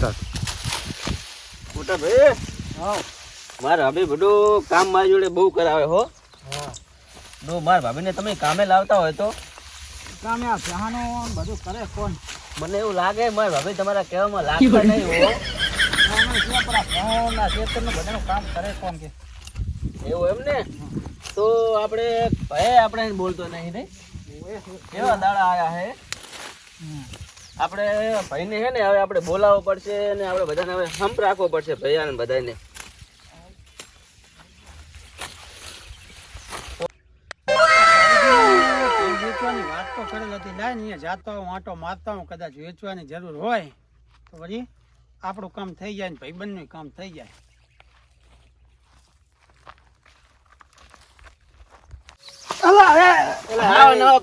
Start. મોટા ભાઈ મારા ભાભી બધું કામ મારી જોડે બહુ કરાવે હો. તો મારા ભાભીને તમે કામે લાવતા હોય તો કામે આ જહાનું બધું કરે કોણ? મને એવું લાગે મારા ભાભી તમારા કહેવામાં લાગતા નહીં હો. બધાનું કામ કરે કોણ કે એવું એમ ને? તો આપણે બોલતો નહીં ને કેવા દાડા આયા હે. આપણે ભાઈને હે ને હવે આપણે બોલાવવો પડશે ને આપણે બધાને હવે સંપ રાખવો પડશે ભૈયાને બધાને. વેચવાની વાત તો કરેલ હતી. લાય ને અહીંયા જાતો હું આંટો મારતા હું, કદાચ વેચવાની જરૂર હોય તો પછી આપણું કામ થઈ જાય ને ભાઈબંધનું કામ થઈ જાય.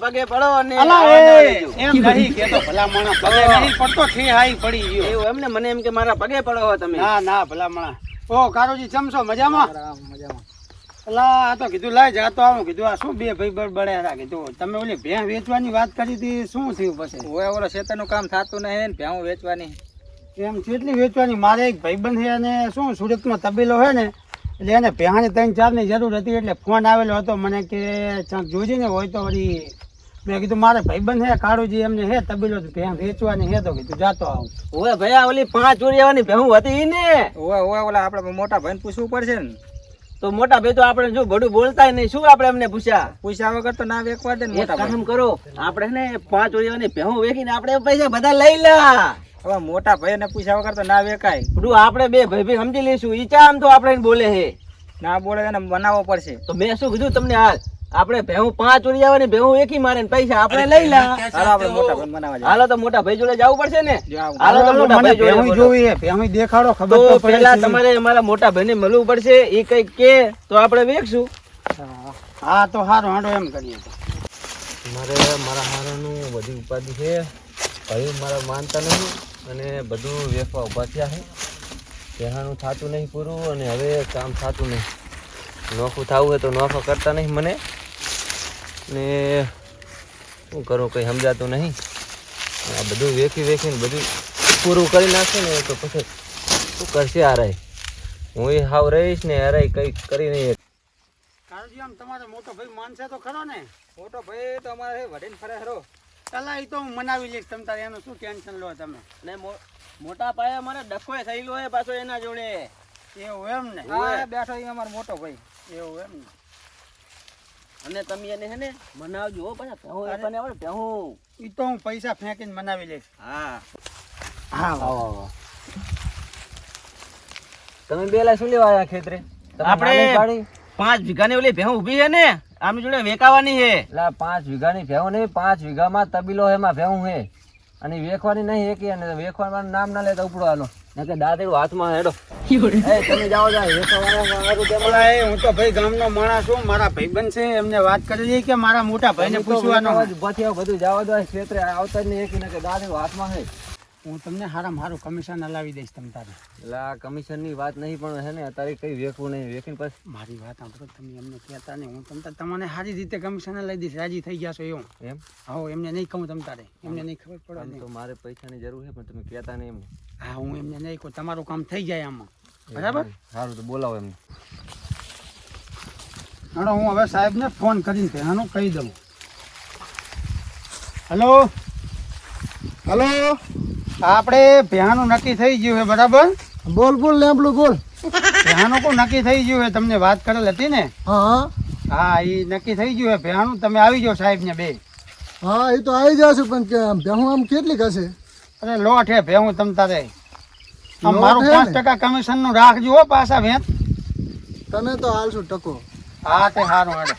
પગે પડો ને એમ નહીં કેતો ભલા માણસ પગે નહીં પડતો થી હાઈ પડી ગયો. એવું એમ ને? મને એમ કે મારા પગે પડો હો તમે. ના ના ભલા માણસ. ઓ કારુજી ચમસો મજામાં? મજામાં. અલા આ તો કીધું લાય જાતો આવું. કીધું આ શું બે ભાઈ બળે કીધું તમે ઓલી ભેં વેચવાની વાત કરી હતી, શું થયું પછી? ઓય ઓલો શેતાનું કામ થાતું નહીં ને ભેહું વેચવાની. એમ કેટલી વેચવાની? મારે એક ભાઈબંધ છે અને શું સુરતમાં તબેલો છે ને, એટલે એને ભેહાની 3-4 ની જરૂર હતી, એટલે ફોન આવેલો હતો મને કે જોજે ને હોય તો વળી. મેં કીધું મારે ભાઈબંધ છે કાળુજી, એમને હે તબેલો ભેં વેચવાની હે, તો કીધું જાતો આવું. ઓય ભૈયા ઓલી 5 ચોરિયાવાની ભેહું હતી ને? ઓય ઓલા આપણે મોટા ભાઈને પૂછવું પડશે ને. તો મોટા ભાઈ તો આપણે જો બધું બોલતા નહીં, શું આપણે એમને પૂછ્યા વગર તો ના વેચવા દે ને એક મોટા ભાઈ. કામ કરો, આપણે ને 5 ચોરિયાવાની ભેહું વેચીને આપણે પૈસા બધા લઈ લા. હવે મોટા ભાઈને પૂછ્યા વગર તો ના વેકાય. બધું આપણે બે ભાઈ સમજી લઈશું. ઈ ચા આમ તો આપણે એને બોલે હે, ના બોલે એને બનાવવો પડશે. તો મેં શું કીધું તમને? હાલ આપણે ભેહું 5 ચોરિયાવાની ભેહું વેચી મારે ને પૈસા આપણે લઈ લા. હાલો આપણે મોટા ભાઈ બનાવવા જાય. હાલો તો મોટા ભાઈ જોડે જવું પડશે ને. જાવ. હાલો તો મોટા ભાઈ જોડે ભેહું જોવી હે, ભેહું દેખાડો ખબર તો તો પડે. પહેલા તમારે અમારા મોટા ભાઈને મળવું પડશે. એ કઈક કે તો આપણે વેચશું. હા તો સારું, હાંડો એમ કરીએ. મારે મારા હારાનું બધી ઉપાધિ છે. ભાઈ મારા માનતા નહીં અને બધું વેચવા ઊભા થયા છે. પહેલાનું થતું નહીં પૂરું અને હવે કામ થતું નહીં. નોખું થવું હોય તો નોખો કરતા નહીં મને, ને શું કરું કંઈ સમજાતું નહીં. આ બધું વેચીને બધું પૂરું કરી નાખે ને તો પછી શું કરશે હારાય? હું એ હાવ રહીશ ને હારાય કંઈ કરી નહીં. કાળુજી આમ તમારો મોટો ભાઈ માનશે તો ખરો ને? મોટો ભાઈ તો અમારે વડીને ફરે હરો. ચાલા એ તો હું મનાવી લઈશ તમ તારે, એનું શું ટેન્શન લો તમે. ને મોટા પાયે મારે ડખોય થયેલો હોય પાછો એના જોડે. એવું એમ ને? હા બેઠો એ અમારો મોટો ભાઈ. એવું એમ ને? અને તમે એને હે ને મનાવજો હો પાછા. ભેહું આપણને આવડે ભેહું. એ તો હું પૈસા ફેંકીને મનાવી લઈશ. હા હા આવો. તમે બેલા શું લેવા આવ્યા ખેતરે? આપણે 5 વીઘાની ઓલી ભેહું ઊભી છે ને, આમની જોડે વેકાવાની છે. એટલે 5 વીઘાની ભેહું નહીં, 5 વીઘામાં તબીલો એમાં ભેહું છે અને વેખવાની નહીં એકી. અને વેખવાનું નામ ના લેતા ઉપડો હાલો કે દાદેડું હાથમાં હેડો. તમે જાઓ હું તો ભાઈ ગામનો માણસ છું, મારા ભાઈબંધ છે, એમને વાત કરી કે મારા મોટા ભાઈને પૂછવાનો. બધું જવા દો ક્ષેત્રે આવતા જ નહીં એકી. કે દાદેડું હાથમાં છે. હું તમને હારામાં હારું કમિશન હલાવી દઈશ તમ તારે. એટલે આ કમિશન ની વાત નહીં, પણ છે ને અત્યારે કઈ વેખવું નહીં. વેખીને પછી મારી વાત સાંભળો, તમે એમને કહેતા નહીં. હું તમને સારી રીતે કમિશન લઈ દઈશ. રાજી થઈ ગયા છો એવું? એમ હા, એમને નહીં કહું તમ તારે, એમને નહીં ખબર પડે તો મારે પૈસાની જરૂર છે, પણ તમે કહેતા નહીં એમને. હા, હું એમને નહીં કહું, તમારું કામ થઈ જાય આમાં. બરાબર? સારું તો બોલાવો એમને. હાલો હું હવે સાહેબને ફોન કરીને પહેલાનું કહી દઉં. હલો હલો, આપણે ભેહાનું નક્કી થઈ ગયું છે. બરાબર? બોલ બોલ લેમ્બલું બોલ. ભેહાનું કોઈ નક્કી થઈ ગયું છે, તમને વાત કરેલ હતી ને? હા હા, એ નક્કી થઈ ગયું છે ભેહાનું. તમે આવી જાઓ સાહેબને બે. હા એ તો આવી જશે, પણ કે ભેહું આમ કેટલીક હશે? અરે લોટ હે ભેહું તમ તારે. આમ લોટ મારું હે ને? 5% કમિશનનું રાખજો હો પાછા ભેંત. તને તો હાલશું ટકો. હા તે સારું હેડો.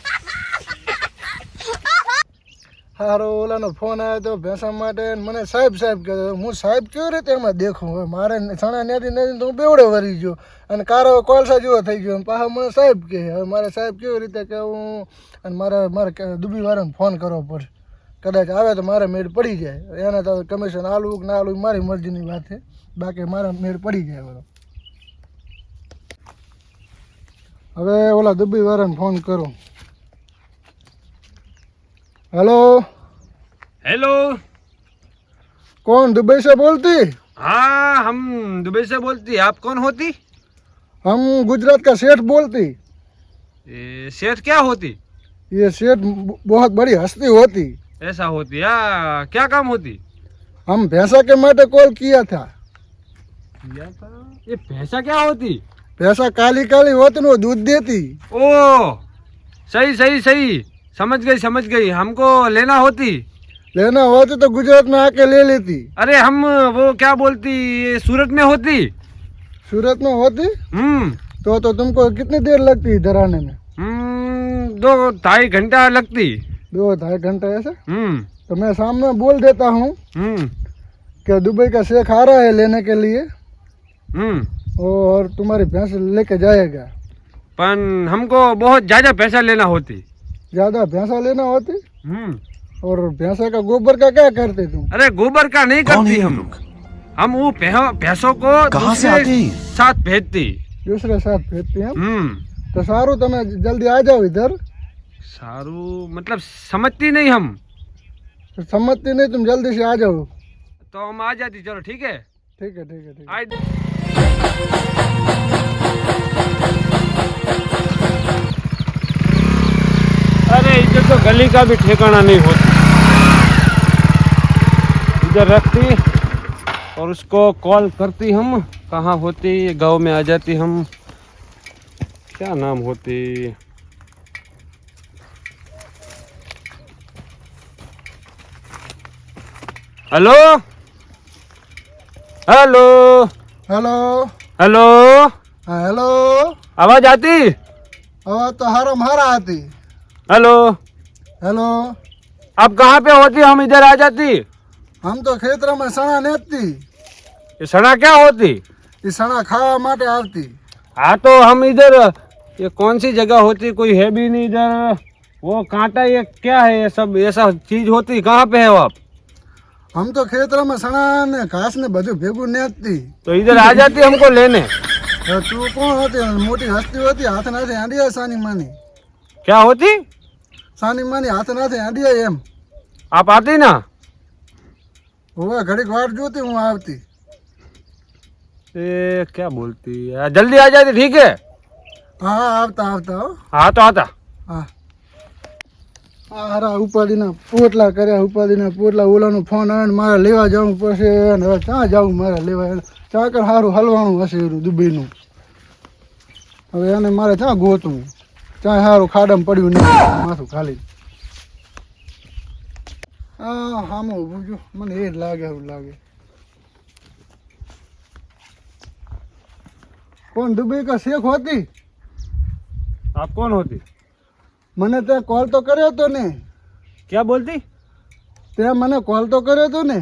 હારો ઓલાનો ફોન આવ્યો તો ભેંસા માટે, ને મને સાહેબ સાહેબ કહેતો. હું સાહેબ કેવી રીતે એમાં દેખું? હવે મારે સણા નેતી નથી તો હું બેવડે વરી ગયો અને કારો કોલસા જેવો થઈ ગયો. અને પાછા મને સાહેબ કહે. હવે મારે સાહેબ કેવી રીતે કહેવું? અને મારે દુબીવાળાને ફોન કરવો પડે. કદાચ આવે તો મારે મેળ પડી જાય. એને તો કમિશન આલવું કે ના આલવું મારી મરજીની વાત છે, બાકી મારા મેળ પડી જાય. બરો હવે ઓલા દુબીવાળાને ફોન કરું. हेलो हेलो, कौन दुबई से बोलती? हाँ हम दुबई से बोलती आप कौन होती हम गुजरात का सेठ बोलती। ये सेठ क्या होती ये सेठ बहुत बड़ी हस्ती होती। ऐसा होती या क्या काम होती हम भैंसा के माटे कॉल किया था। ये भैंसा क्या होती भैंसा काली काली होती न वो दूध देती। ओ सही सही सही समझ गई हमको लेना होती लेना होती तो गुजरात में आके ले लेती। अरे हम वो क्या बोलती ये सूरत में होती सूरत में होती तो तुमको कितनी देर लगती इधर आने में? 2-2.5 घंटा लगती 2-2.5 घंटा ऐसे? तो मैं सामने बोल देता हूँ कि दुबई का शेख आ रहा है लेने के लिए और तुम्हारी भैंस लेके जाएगा। पर हमको बहुत ज्यादा पैसा लेना होती ज्यादा भैंसा लेना होती? और भैंसा का गोबर का क्या करते तुम? अरे गोबर का नहीं करती हम वो भैंसों को दूसरे साथ भेजती दूसरे साथ भेजती हैं। तो सारू તમે जल्दी आ जाओ इधर। सारू मतलब समझती नहीं हम तो समझती नहीं तुम जल्दी से आ जाओ। तो हम आ जाती चलो ठीक है ठीक है ठीक है ठीक है। आए अरे इधर तो गली का भी ठिकाना नहीं होता इधर रखती और उसको कॉल करती हम कहाँ होती गांव में आ जाती हम क्या नाम होती हेलो हेलो हेलो हेलो हाँ हेलो। आवाज आती आवाज तो हरम हरा आती। हेलो हेलो आप कहाँ पे होती हम इधर आ जाती हम तो खेतरा में सणा नेती। ये सना क्या होती ये सणा खावा माटे आवती। हाँ तो हम इधर ये कौन सी जगह होती कोई है भी नहीं इधर वो कांटा ये क्या है ये सब ऐसा चीज होती कहाँ पे है वो आप हम तो खेतरा में सणा ने घास ने બધું ભેગું નેતી। तो इधर आ जाती हमको लेने तू कौन होती? मोटी हस्ती होती हाथ नाथे आंडिया सानी मानी। क्या होती सानी मानी हाथ नाथे आंडिया एम। आप आती ना हुआ घड़ी वाट जोती हूँ आवती। ये क्या बोलती है जल्दी आ जाती ठीक है हाँ हाँ आवता आवता हो। हाँ तो आता हाँ હારા ઉપાડીના પોટલા કર્યા ઉપાડીના પોટલા ઓલાનો ફોન આવે ને મારે લેવા જવું પડશે અને હવે ક્યાં જવું મારે લેવા ચાકર સારું હલવાનું હશે એનું દુબઈનું હવે એને મારે ક્યાં ગોતવું ક્યાં સારું ખાડામાં પડ્યું નહીં માથું ખાલી હા હામું ઊભું છું મને એ જ લાગે એવું લાગે કોણ દુબઈ કા શેખ હોતી आप कौन होती મને તે કોલ તો કર્યો હતો ને क्या बोलती તે મને કોલ તો કર્યો હતો ને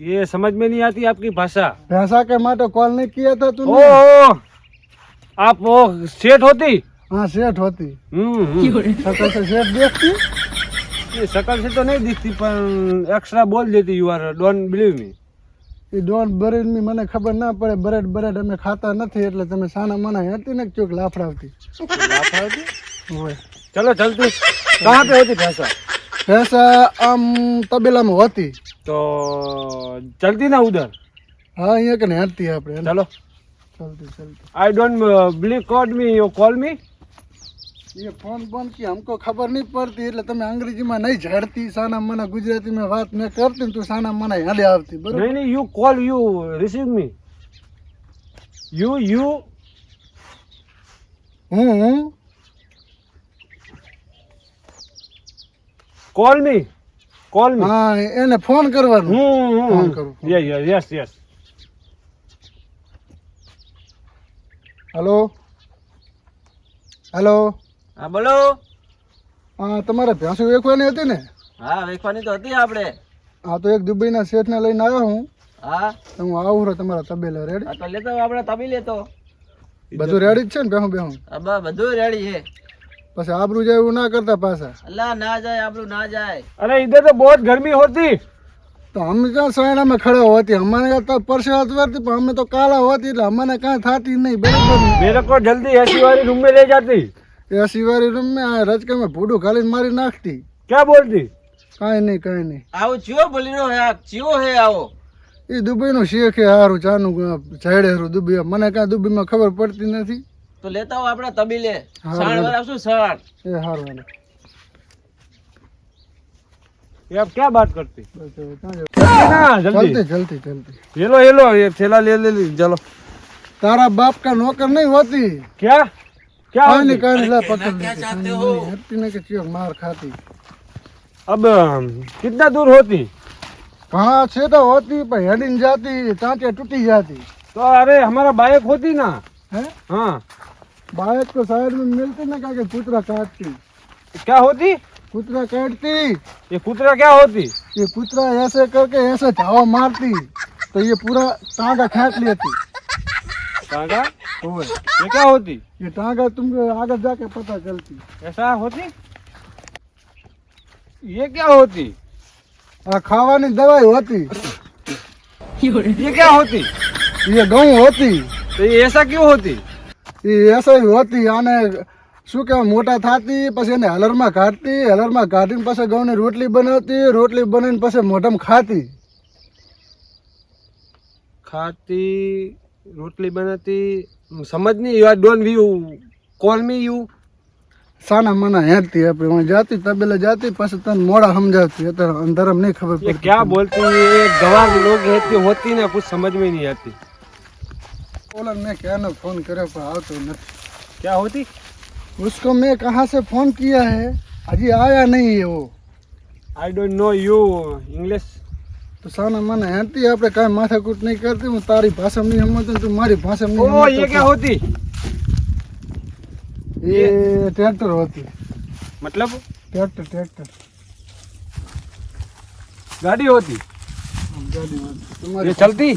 ये समझ में नहीं आती आपकी भाषा भैंसा के माटे कॉल नहीं किया था तूने? ओ आप वो सेठ होती हाँ सेठ होती। शकल से सेठ देखती? ये शकल से तो नहीं दिखती पर एक्स्ट्रा बोल देती you are don't believe me ये डोंट बरेड में મને ખબર ના પડે બરેડ બરેડ અમે ખાતા નથી એટલે તમે સાના માના હેતી ને ચોક લાફડાવતી હોય। चलो चलती कहाँ पे होती भैंसा भैंसा आम तबेला में होती तो चलती ना उधर हाँ यहाँ के हेरती है આપણે चलो चलती चलती। I don't believe call me you call मी ये फोन बोन की हमको खबर नहीं पड़ती એટલે તમે અંગ્રેજી માં નહીં ઝાડતી સાના માના ગુજરાતી માં વાત ન કરતી તું સાના માના હાલે આવતી બરોબર नहीं नहीं you call you receive me you હું कॉल मी हाँ એને ફોન કરવાનો ફોન કરું यस यस हेलो हेलो હા બોલો હા તમારે ભેંસો વેચવાની હતી ને હા વેચવાની તો હતી આપણે હા તો એક દુબઈના શેઠને લઈને આવ્યો હું હા તો હું આવું રહ્યો તમારા તબેલે રેડી હા તો લેતો આપણે તબી લેતો બધું રેડી જ છે ને બેહું બેહું હા બધું રેડી છે પછી આબરૂ જાય એવું ના કરતા પાછા અલ્લાહ ના જાય આપણું ના જાય अरे इधर तो बहुत गर्मी होती तो हम क्या सैना में खड़े होती हमारे तो परसेंट वर्ती पर हमें तो काला होती એટલે हमारे कहाँ थाती नहीं बराबर मेरे को जल्दी ऐसी वाली रूम में ले जाती ऐसी वाली रूम में रजके में भूडू खाली मारी नाखती क्या बोलती काई नहीं આવો ચિયો બોલીનો હે આ ચિયો હે આવો એ દુબઈનું શેખ એ હારું ચાનું ઝાડે હારું દુબઈ મને કાંઈ દુબઈમાં ખબર પડતી નથી તો લેતા આવો આપણે તબીલે હા, સાણ બરાબર. વરાવશું સાણ એ હારું હાલો. ये आप क्या बात करते બસ હવે ક્યાં જવું? ना જલ્દી જલ્દી ये लो ये थैला ले ली चलो તારા બાપ કા નોકર નહીં હોતી क्या क्या કાંઈ નહીં होती? કાંઈ નહીં લા પકડ લીધી હેપી ને કે ચિયો માર ખાતી अब कितना दूर होती कहाँ से तो होती पर हेडिंग जाती टाँटे टूटी जाती तो अरे हमारा बाइक होती ना है हाँ बाइक को साइड में मिलती ना क्या कुतरा काटती क्या होती कुतरा काटती ये कुतरा क्या होती ये कुतरा ऐसे करके ऐसे धावा मारती तो ये पूरा टांगा खींच लेती टांगा ओए, ये क्या होती ये टांगा तुमको आगे जाके पता चलती ऐसा होती ये क्या होती आ खावानी दवाई होती ये क्या होती ये गऊ होती तो ये ऐसा क्यों होती ये ऐसा ही होती आने શું કહેવાય મોટા થાતી પછી એને હલરમાં કાઢીને પછી ઘઉંની રોટલી બનાવતી રોટલી બનાવીને પછી મોઢામાં ખાતી खाती रोटली बनाती समझ नहीं you don't you call me you સાના મના હેડતી આપણે વहाँ જાતી તબેલે જાતી પછી તને મોડા સમજાવતી અત્યારે અંધારામાં નહીં ખબર ये પડતી क्या बोलती है ये गवार लोग रहती होती ना कुछ समझ में नहीं आती ઓલા મેં ક્યાંનો ફોન કર્યો પણ આવતો નથી क्या होती उसको मैं कहाँ से फोन किया है अजी आया नहीं है वो I don't know you English तो साना मना હેડતી આપણે કાંઈ માથાકૂટ નહીં કરતી હું તારી ભાષામાં નહીં સમજતો તું મારી ભાષામાં ओ નહીં ये क्या होती ये ट्रैक्टर होती मतलब ट्रैक्टर गाड़ी होती गाड़ी होती ये तुम्हारी चलती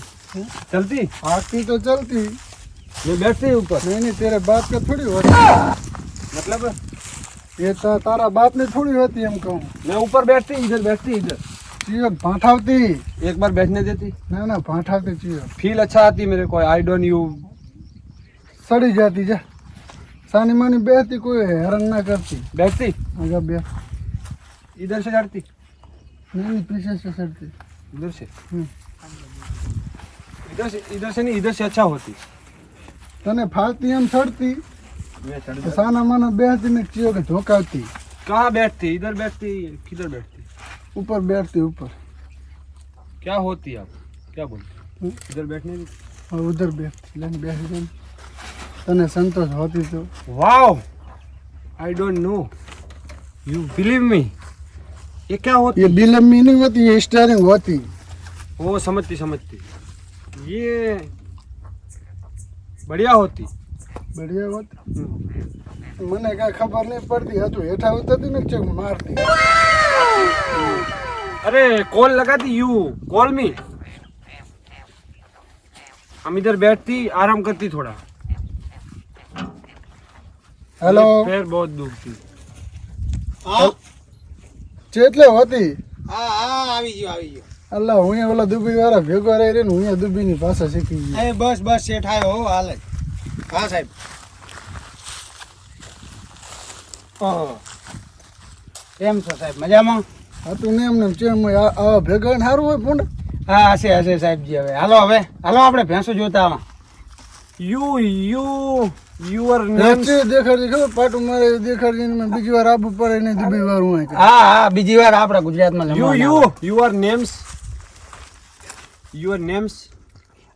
चलती आती तो चलती ये बैठती ऊपर नहीं तेरे बाप का थोड़ी होती मतलब ये तारा बाप ने थोड़ी होती हम कहूँ मैं ऊपर बैठती इधर चीज भाठावती एक बार बैठने देती ना ना भाठावती चीज फील अच्छा आती मेरे को आई डोंट यू सड़ी जाती जा सानी मानी बेहती कोई हैरान ना करती बैठती अगर बे इधर से चढ़ती नहीं पीछे से सड़ती इधर से हम्म। इधर से नहीं इधर से अच्छा होती तने फालती हम सड़ती मैं चढ़ तो साना माना बेहती ने चीजों के धोकावती कहाँ बैठती इधर बैठती किधर बैठती ऊपर बैठती ऊपर क्या होती आप क्या बोलते इधर बैठने दी और उधर बैठती लेकिन बैठी नहीं तने संतोष होती तो wow I don't know you believe me ये क्या होती ये दिल में नहीं होती ये स्टीयरिंग होती वो समझती ये बढ़िया होती बढ़िया होती મને કાંઈ ખબર નહીં પડતી હતું હેઠા ઉતરતી ને ચેક મારતી अरे कॉल लगाती यू कॉल मी हम इधर बैठती आराम करती थोड़ा હેલો पैर बहुत दुखती ચેટલે હોતી હા હા આવી ગયો અલ્લા હું ઓલા દુબઈ વાળા ભેગો રહી રહીને હું દુબઈની ભાષા શીખી ગયો એ બસ શેઠ આવ્યો હો હાલે હા સાહેબ કેમ છો સાહેબ મજામાં હતું ને એમને ચેમ આવા ભેગા ને સારું હોય પણ હા હશે સાહેબજી હવે હાલો આપણે ભેંસો જોતા આવા your name દેખાડી ખબર પાટું મારે દેખાડી મેં બીજી વાર આબુ પડે ને દુબઈ વાર હું અહીં હા બીજી વાર આપણા ગુજરાતમાં your names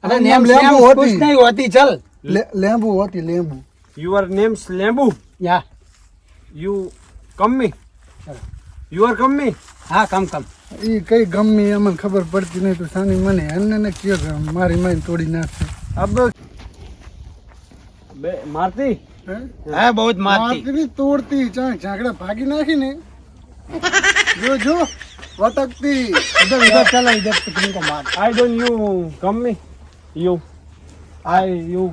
અરે નામ નેમ લેમ્બુ લેમ્બુ હોતી. કુછ નહીં હોતી ચલ લેંબુ હોતી લેંબુ your name's Lembu yeah you come me you are come me હા કમ એ કઈ ગમી અમને ખબર પડતી નહીં તો સાની મને એને ને કયો મારી માઈને તોડી નાખશે अब मारती હા બહુ જ મારતી મારતી તોડતી ઝાંકડા ભાગી નાખી ને જો વટકતી इधर चलो इधर तुमको मार I don't you come me you you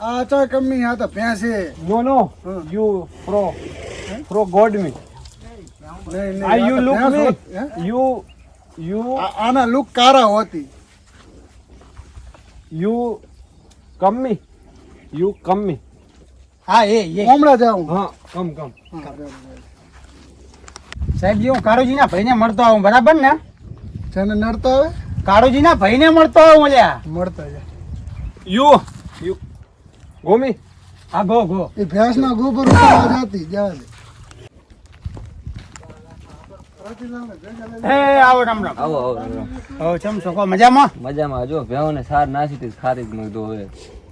આ ચા કમી આ તો ભેંસે no you pro god me નહીં you look ભેંસ me હોત- હે? you આના લુક કારા હોતી you come me હા એ હમણાં જાઉં हाँ come સાહેબજી હું કારુજીના ભાઈને મળતો આવું બરાબર ને જેને નડતા આવે કાળુજીના ભાઈને મળતો હોય ઓલ્યા મળતા જાય યુ ગોમી હા ગો એ ભેંસના ગોબર ઉપર જાતી જવા દે. એ આવો રામ રામ આવો આવો રામ રામ. હો ચમ છો કો મજામાં મજામાં જો ભેહોને સાર નાસી હતી ખારી જ મેં કીધું હવે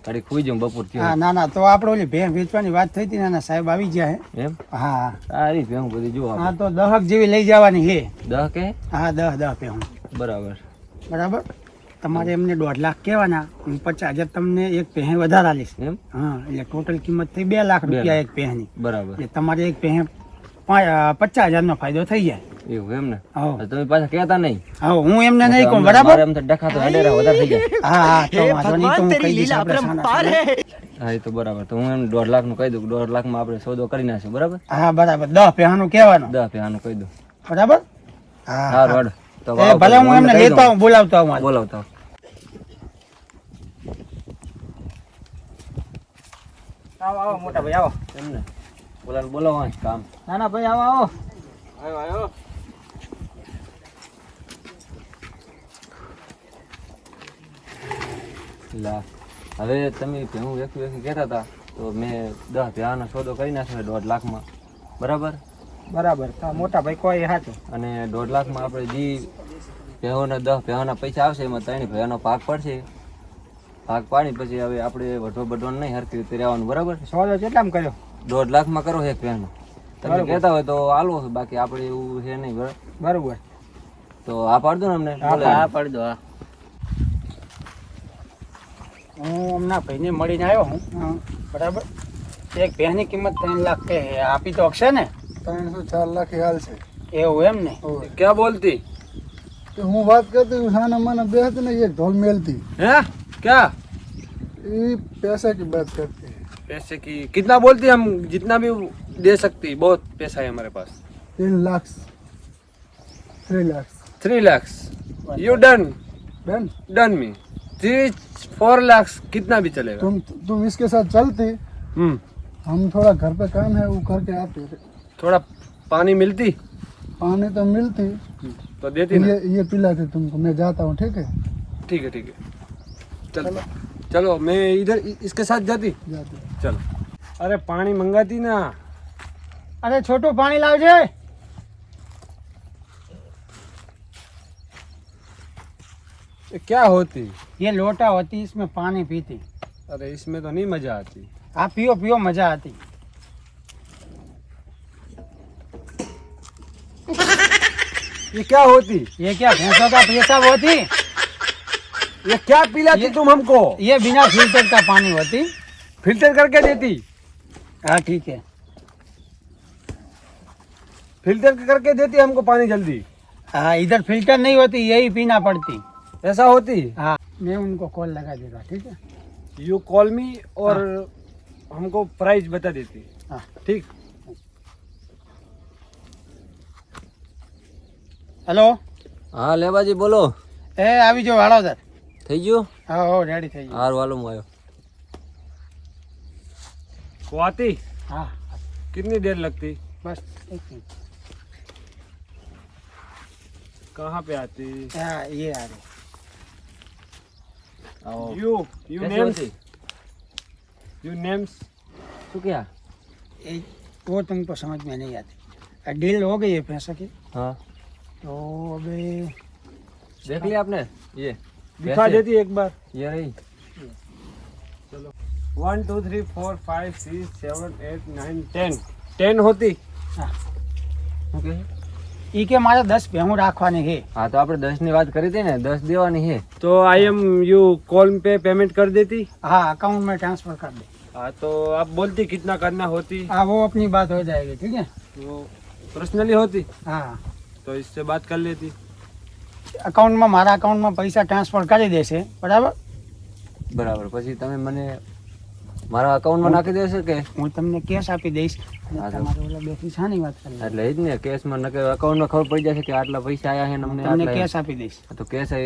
ઘડી ખુઈ જાઉં બપોર હા થયો ના ના તો આપણે ઓલી ભેં વેચવાની વાત થઈ હતી ને સાહેબ આવી ગયા હે એમ હા સારી ભેહું બધી જો હા તો 10 જેવી લઈ જવાની છે 10 કે હા 10 ભેહું બરાબર બરાબર તમારે એમને 1.5 લાખ કહેવાના હું 50,000 તમને એક ભેં વધારે આલીશ એમ હા એટલે ટોટલ કિંમત થઈ 2 લાખ રૂપિયા એક ભેંની બરાબર એટલે તમારે એક ભેં 50,000 નો ફાયદો થઈ જાય એવું એમ ને હા તો તમે પાછા કહેતા નહીં હા હું એમને નહીં કહું મારે બરાબર એમ તો ડખા તો હેડેરા વધારે થઈ જાય હા તો વાંધો નહીં તો હું કહી દઈશ આપણે સાના. હા એ તો બરાબર તો હું એમ 1.5 લાખનું કહી દઉં 1.5 લાખમાં આપણે સોદો કરી નાખીશું બરાબર હા બરાબર 10 ભેહાનું કહેવાનું 10 ભેહાનું કહી દઉં બરાબર હા સારું હેડો તો એ ભલે હું એમને કહી દઉં. લેતા હું બોલાવતા હું આજે. બોલાવતા આવો આવો મોટા ભાઈ આવો એમને બોલાવો કામ નાના ભાઈ આવો આવો આવ્યો લા હવે તમે ભેહું વેખી કહેતા હતા તો મેં 10 ભેહાનો સોદો કરી નાખ્યો 1.5 લાખમાં બરાબર બરાબર તો મોટા ભાઈ કોઈ હાચું અને 1.5 લાખમાં આપણે જે ભેહોના 10 ભેહોના પૈસા આવશે એમાં 3 ભેહોનો ભાગ પડશે ભાગ પાડી પછી હવે આપણે વઢો બઢવાનું નહીં હરખી રીતે રહેવાનું બરાબર સોદો કેટલામાં કર્યો 1.5 લાખમાં કરો એક ભેહનો તમે કહેતા હોય તો આલવો છે બાકી આપણે એવું છે નહીં બરાબર બરોબર તો આ પાડ દો ને અમને હા પાડી દો હા હું હમણાં ભાઈને મળીને આવ્યો હું બરાબર એક ભેંની કિંમત 3 લાખ કે આપી તો હશે ને 304 લાખ હાલ છે. એવું એમ ને ક્યાં બોલતી તો હું વાત કરતી હું સાના માના બેહત ને એક ઢોલ मेलती है क्या ये पैसा की बात करती है. पैसे की कितना बोलती हम जितना भी दे सकती बहुत पैसा है हमारे पास 3 lakh 3 lakh 3 lakhs you done done. done me 3-4 lakhs कितना भी चलेगा तुम इसके साथ चलती हम थोड़ा घर पे काम है वो करके आते थे. थोड़ा पानी मिलती पानी तो मिलती तो देती ना ये पिलाती तुमको मैं जाता हूँ ठीक है. ठीक है चलो चलो मैं इधर इसके साथ जाती जाते चलो अरे पानी मंगाती ना अरे छोटू पानी लावजे ये क्या होती ये लोटा होती इसमें पानी पीती अरे इसमें तो नहीं मजा आती आप पियो पियो मजा आती ये क्या होती ये क्या भैंसों का पेशाब होती ये क्या पिलाती तुम हमको ये बिना फिल्टर का पानी होती फिल्टर करके देती हाँ ठीक है फिल्टर करके देती हमको पानी जल्दी हाँ इधर फिल्टर नहीं होती यही पीना पड़ती ऐसा होती हाँ मैं उनको कॉल लगा देगा ठीक है यू कॉल मी और हमको प्राइस बता देती हाँ ठीक हेलो હા લેવાજી બોલો ए આવી જો વાળોદર થઈ ગયું હા હો રેડી થઈ ગયું હારું હાલો હું આવ્યો वो आती हाँ कितनी देर लगती बस एक मिनट कहाँ पे आती हाँ ये आ रही આવો यू यू कैसी नेम्स होती? यू नेम्स શું ક્યાં ये वो तुमको समझ में नहीं आती डील हो गई है पैसा की हाँ तो अभी देख लिया आपने ये दिखा कैसे? देती एक बार ये रही 1 2 3 4 5 6 7 8 9 10 10 होती हाँ શું કહે ई के मारे 10 भેहूँ રાખવાની है હા તો આપણે 10 ની વાત કરી હતી ને 10 દેવાની છે तो आई एम यू कॉल पे पेमेंट कर देती हाँ अकाउंट में ट्रांसफर कर दे हाँ तो आप बोलती कितना करना होती हाँ वो अपनी बात हो जाएगी ठीक है वो पर्सनली होती हाँ तो इससे बात कर लेती અકાઉન્ટમાં મારા અકાઉન્ટમાં પૈસા ટ્રાન્સફર કરી દેશે બરાબર બરાબર પછી તમે મને મારા અકાઉન્ટમાં નાખી દેશો કે હું તમને કેશ આપી દઈશ અને હા, તો. તમારે ઓલા બેથી શાની વાત કરી એટલે એ જ ને કેશમાં નકે અકાઉન્ટમાં ખબર પડી જશે કે આટલા પૈસા આવ્યા છે ને અમને તમને આટલા કેશ આપી દઈશ તો કેશ એ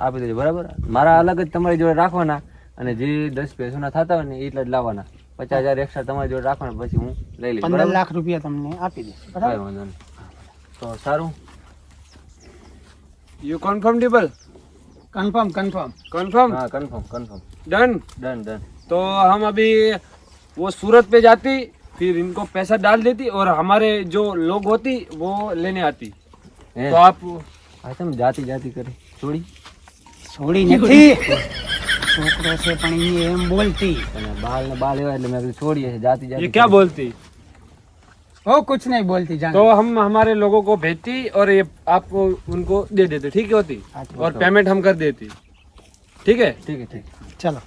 આપી દેજો બરાબર મારા અલગ જ તમારી જોડે રાખવાના અને જે 10 પૈસાના થતા હોય ને એટલા જ લાવવાના 50,000 એક્સ્ટ્રા તમારી જોડે રાખવાના પછી હું લઈ લઈશ 15 બરાબર લાખ રૂપિયા તમને આપી દઈશ કાંઈ બરાબર વાંધો નહીં તો સારું you comfortable confirm confirm confirm हाँ कंफर्म डन। Done done. तो हम अभी वो सूरत पे जाती, फिर इनको पैसा डाल देती और हमारे जो लोग होती वो लेने आती। હે तो आप આ તમે જાતી જાતી કરી છોડી છોડી નથી છોકરો છે પણ એ એમ બોલતી અને બાલ ને બાલ એવા એટલે મેં કીધું છોડીએ છે જાતી ये જાતી क्या बोलती? वो कुछ नहीं बोलती जान तो हम हमारे लोगों को भेजती और ये आपको उनको दे देते, ठीक है होती? अच्छा, और पेमेंट हम कर देती, ठीक है? ઠીક છે ઠીક चलो